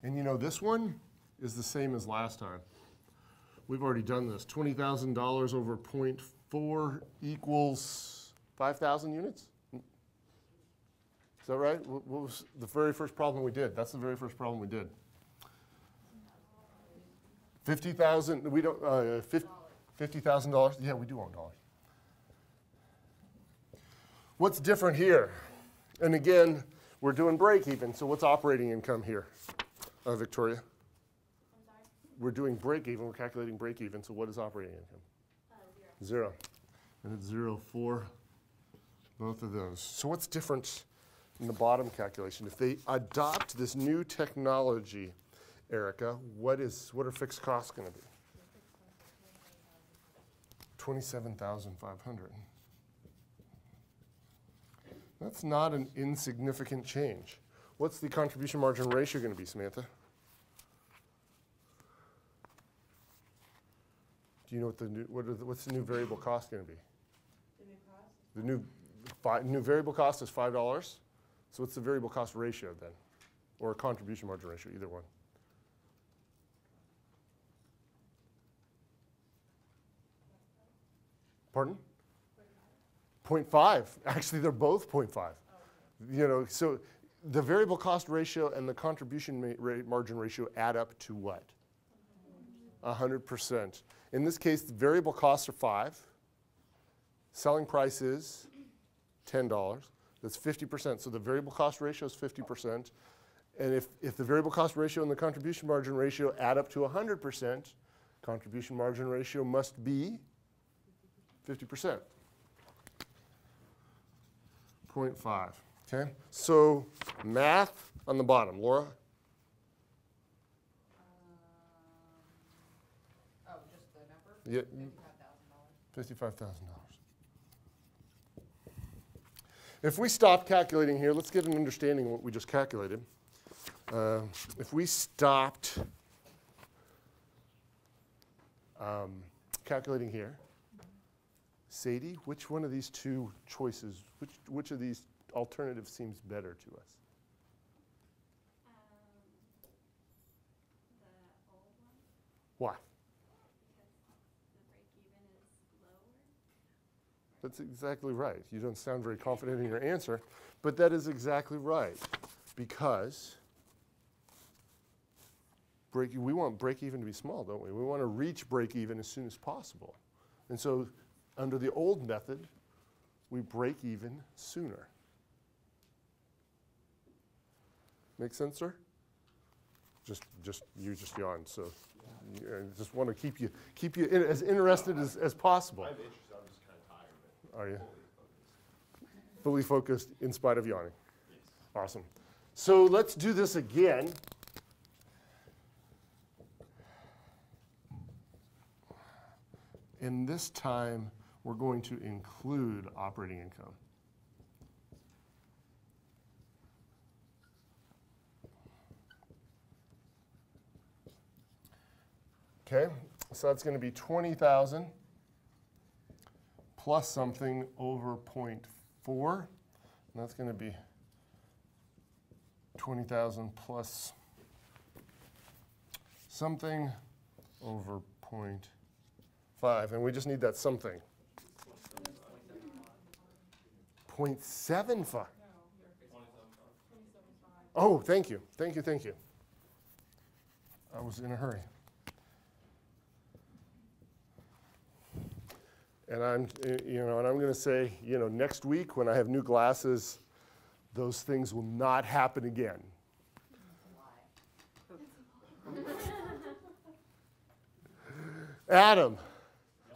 And you know, this one is the same as last time. We've already done this. $20,000 over 0.4 equals 5,000 units? Is that right? What was the very first problem we did? That's the very first problem we did. 50,000, we don't, $50,000? Yeah, we do own dollars. What's different here? And again, we're doing break even, so what's operating income here, Victoria? I'm sorry? We're doing break even, we're calculating break even, so what is operating income? Zero. 0. And it's 0 for both of those. So what's different in the bottom calculation? If they adopt this new technology, Erica, what are fixed costs going to be? 27,500. That's not an insignificant change. What's the contribution margin ratio going to be, Samantha? Do you know what's the new variable cost going to be? The new cost? The new variable cost is $5. So what's the variable cost ratio then? Or contribution margin ratio, either one. Pardon? 0.5. Actually, they're both 0.5. Oh, okay. You know, so the variable cost ratio and the contribution margin ratio add up to what? 100%. In this case, the variable costs are 5. Selling price is $10. That's 50%. So the variable cost ratio is 50%. And if the variable cost ratio and the contribution margin ratio add up to 100%, contribution margin ratio must be 50%. 0.5. Okay? So math on the bottom. Laura? Oh, just the number? Yeah. $55,000. $55,000. If we stop calculating here, let's get an understanding of what we just calculated. If we stopped calculating here, Sadie, which one of these two choices, which of these alternatives seems better to us? The old one. Why? Because the break-even is lower. That's exactly right. You don't sound very confident in your answer, but that is exactly right. Because we want break-even to be small, don't we? We want to reach break-even as soon as possible. And so under the old method, we break even sooner. Make sense, sir? You just yawned, so I just want to keep you as interested as possible. I'm interested. I'm just kind of tired. But Are you? Fully focused in spite of yawning. yes. Awesome. So let's do this again. And this time, we're going to include operating income. Okay, so that's going to be 20,000 plus something over 0.4. And that's going to be 20,000 plus something over 0.5. And we just need that something. 0.75. Oh, thank you. Thank you, thank you. I was in a hurry. And I'm going to say, next week when I have new glasses, those things will not happen again. Adam,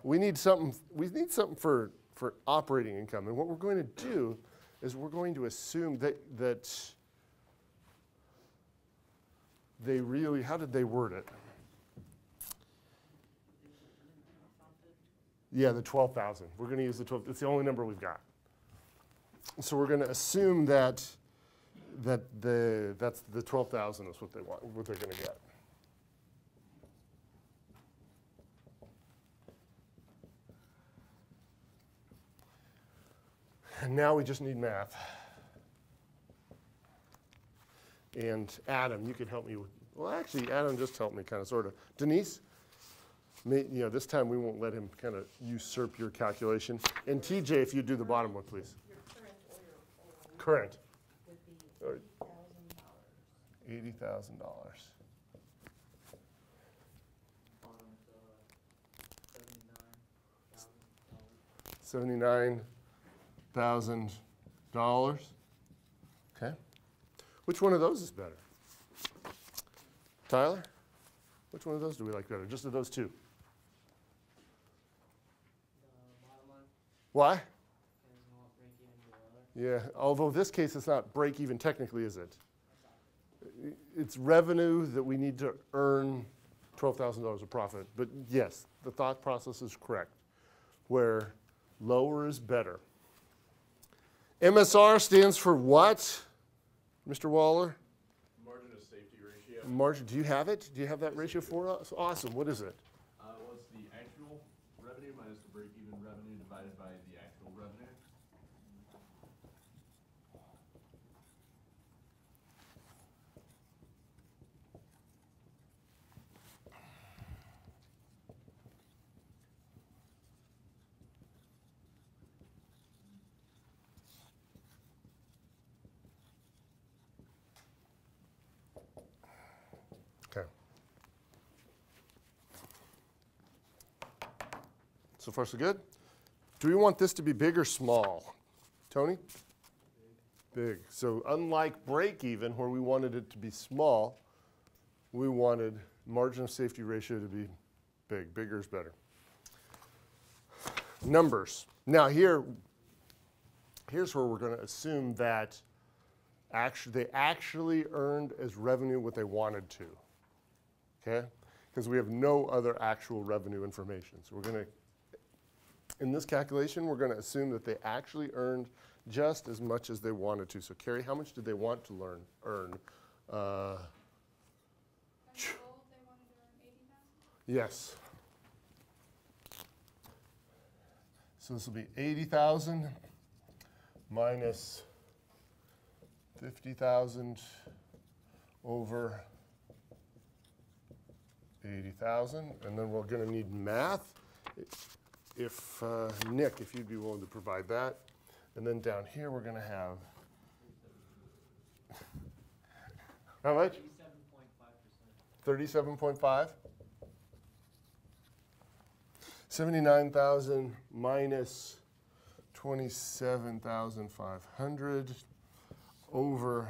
we need something for operating income. And what we're going to do is we're going to assume that they really, how did they word it? Yeah, the 12,000. We're going to use the 12. It's the only number we've got. So we're going to assume that's the 12,000 is what they want, what they're going to get. And now we just need math. And Adam, you can help me Well, actually, Adam just helped me kind of, sort of. Denise, this time we won't let him kind of usurp your calculation. And TJ, if you do the bottom one, please. Your current or your old Current, would be Or- $80,000. $80,000. $79,000. Okay. Which one of those is better? Tyler? Which one of those do we like better? Just of those two? The bottom line Why? is not break even to the other. Yeah, although this case it's not break even technically, is it? It's revenue that we need to earn $12,000 of profit. But yes, the thought process is correct, where lower is better. MSR stands for what, Mr. Waller? Margin of safety ratio. Margin, do you have it? Do you have that ratio for us? Awesome, what is it? Well, it's the actual revenue minus the break-even revenue divided by the actual revenue. Okay. So far, so good? Do we want this to be big or small? Tony? Big. So unlike break even, where we wanted it to be small, we wanted margin of safety ratio to be big. Bigger is better. Numbers. Now here's where we're going to assume that they actually earned as revenue what they wanted to. Okay? Because we have no other actual revenue information. So we're going to, in this calculation, we're going to assume that they actually earned just as much as they wanted to. So Carrie, how much did they want to earn? Gold, they wanted to earn 80,000? Yes. So this will be 80,000 minus 50,000 over 80,000. And then we're going to need math. If Nick, if you'd be willing to provide that. And then down here we're going to have, how much? 37.5%. 37.5? 79,000 minus 27,500 over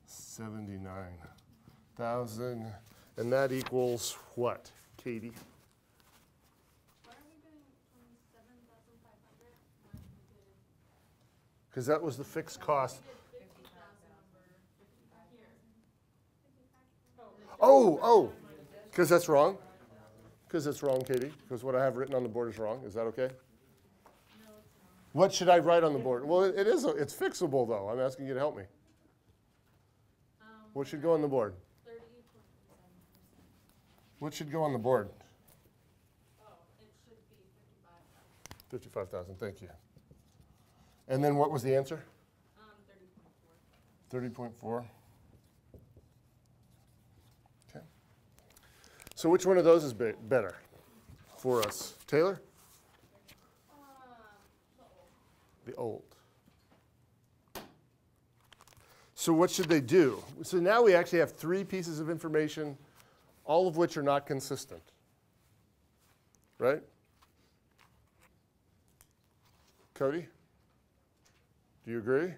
79,000. And that equals what, Katie? Why are we doing 27,500 when we did, Because that was the fixed cost. we did 50,000 over 55 here? 55. Oh, because that's wrong? Because it's wrong, Katie? Because what I have written on the board is wrong. Is that okay? No, it's wrong. What should I write on the board? Well, it's fixable, though. I'm asking you to help me. What should go on the board? 30.7%. What should go on the board? Oh, it should be 55,000. 55,000, thank you. And then what was the answer? 30.4. 30.4. Okay. So which one of those is better for us? Taylor? The old. The old. So what should they do? So now we actually have 3 pieces of information, all of which are not consistent. Right? Cody? Do you agree?